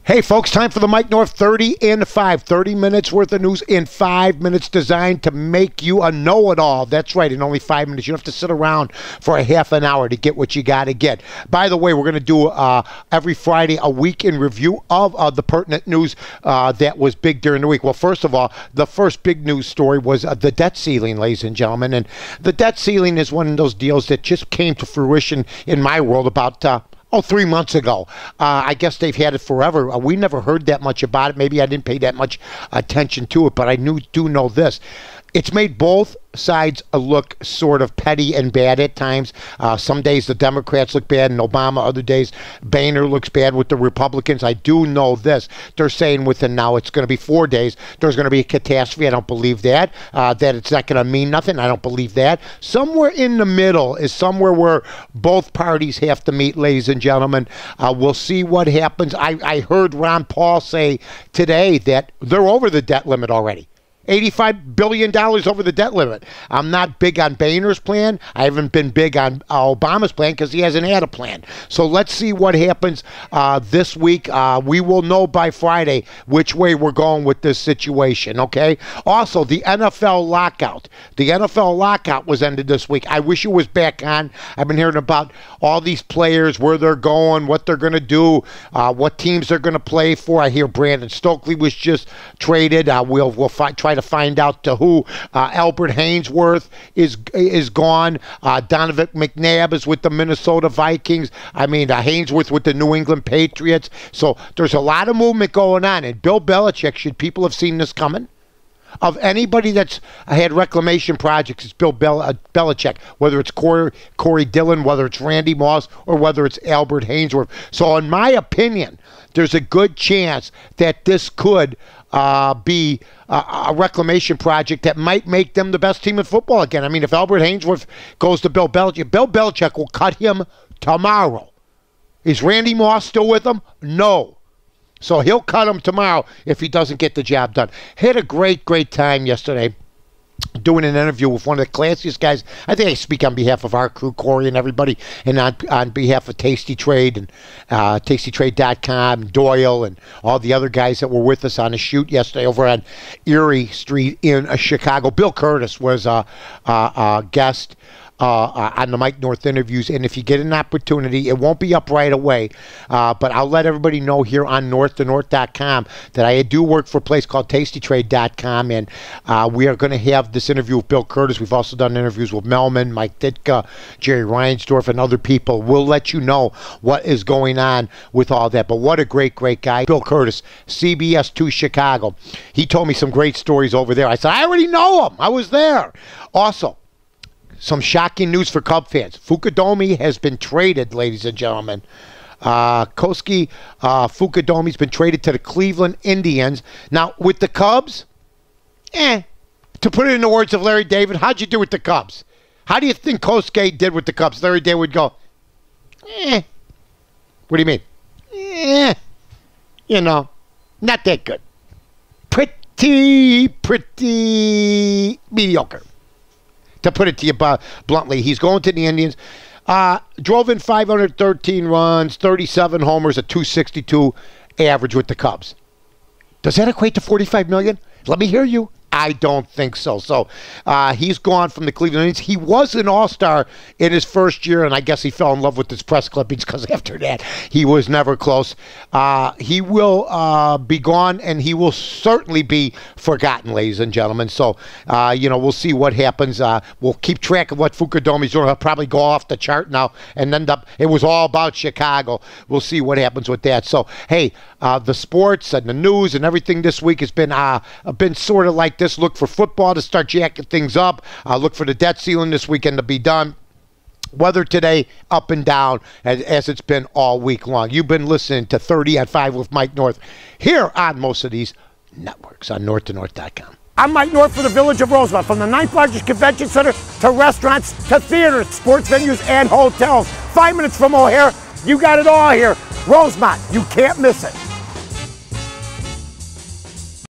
Hey folks, time for the Mike North 30 in 5. 30 minutes worth of news in 5 minutes, designed to make you a know-it-all. That's right, in only 5 minutes. You don't have to sit around for a half an hour to get what you got to get. By the way, we're going to do every Friday a week in review of the pertinent news that was big during the week. Well, first of all, the first big news story was the debt ceiling, ladies and gentlemen. And the debt ceiling is one of those deals that just came to fruition in my world about 3 months ago. I guess they've had it forever. We never heard that much about it. Maybe I didn't pay that much attention to it, but I do know this. It's made both sides look sort of petty and bad at times. Some days the Democrats look bad and Obama. Other days Boehner looks bad with the Republicans. I do know this. They're saying within now it's going to be 4 days there's going to be a catastrophe. I don't believe that. That it's not going to mean nothing. I don't believe that. Somewhere in the middle is somewhere where both parties have to meet, ladies and gentlemen. We'll see what happens. I heard Ron Paul say today that they're over the debt limit already. $85 billion over the debt limit. I'm not big on Boehner's plan. I haven't been big on Obama's plan because he hasn't had a plan. So let's see what happens this week. We will know by Friday which way we're going with this situation, okay? Also, the NFL lockout. The NFL lockout was ended this week. I wish it was back on. I've been hearing about all these players, where they're going, what they're going to do, what teams they're going to play for. I hear Brandon Stokely was just traded. We'll try to find out to who. Albert Haynesworth is gone. Donovan McNabb is with the Minnesota Vikings. I mean, Haynesworth with the New England Patriots. So there's a lot of movement going on. And Bill Belichick, should people have seen this coming? Of anybody that's had reclamation projects, it's Bill Belichick, whether it's Corey Dillon, whether it's Randy Moss, or whether it's Albert Haynesworth. So in my opinion, there's a good chance that this could be a reclamation project that might make them the best team in football again. I mean, if Albert Haynesworth goes to Bill Belichick will cut him tomorrow. Is Randy Moss still with him? No. So he'll cut him tomorrow if he doesn't get the job done. Had a great time yesterday doing an interview with one of the classiest guys. I think I speak on behalf of our crew, Corey and everybody, and on behalf of Tasty Trade and tastytrade.com, Doyle, and all the other guys that were with us on a shoot yesterday over on Erie Street in Chicago. Bill Curtis was a guest on the Mike North interviews, and if you get an opportunity, it won't be up right away, but I'll let everybody know here on northtonorth.com that I do work for a place called tastytrade.com, and we are going to have this interview with Bill Curtis. We've also done interviews with Melman, Mike Ditka, Jerry Reinsdorf, and other people. We'll let you know what is going on with all that, but what a great guy. Bill Curtis, CBS 2 Chicago. He told me some great stories over there. I said, I already know him. I was there. Also, some shocking news for Cub fans. Fukudomi has been traded, ladies and gentlemen. Koski Fukudomi's been traded to the Cleveland Indians. Now, with the Cubs, to put it in the words of Larry David, how'd you do with the Cubs? How do you think Koski did with the Cubs? Larry David would go, What do you mean? You know, not that good. Pretty mediocre. To put it to you bluntly, he's going to the Indians. Drove in 513 runs, 37 homers, a 262 average with the Cubs. Does that equate to $45 million? Let me hear you. I don't think so. So he's gone from the Cleveland Indians. He was an all-star in his first year, and I guess he fell in love with his press clippings because after that he was never close. He will be gone, and he will certainly be forgotten, ladies and gentlemen. So, we'll see what happens. We'll keep track of what Fukudomi's doing. He'll probably go off the chart now and end up, it was all about Chicago. We'll see what happens with that. So, hey, the sports and the news and everything this week has been sort of like this. Look for football to start jacking things up. Look for the debt ceiling this weekend to be done. Weather today, up and down, as it's been all week long. You've been listening to 30 at 5 with Mike North here on most of these networks on northtonorth.com. I'm Mike North for the Village of Rosemont. From the 9th largest convention center to restaurants to theaters, sports venues, and hotels. 5 minutes from O'Hare, you got it all here. Rosemont, you can't miss it.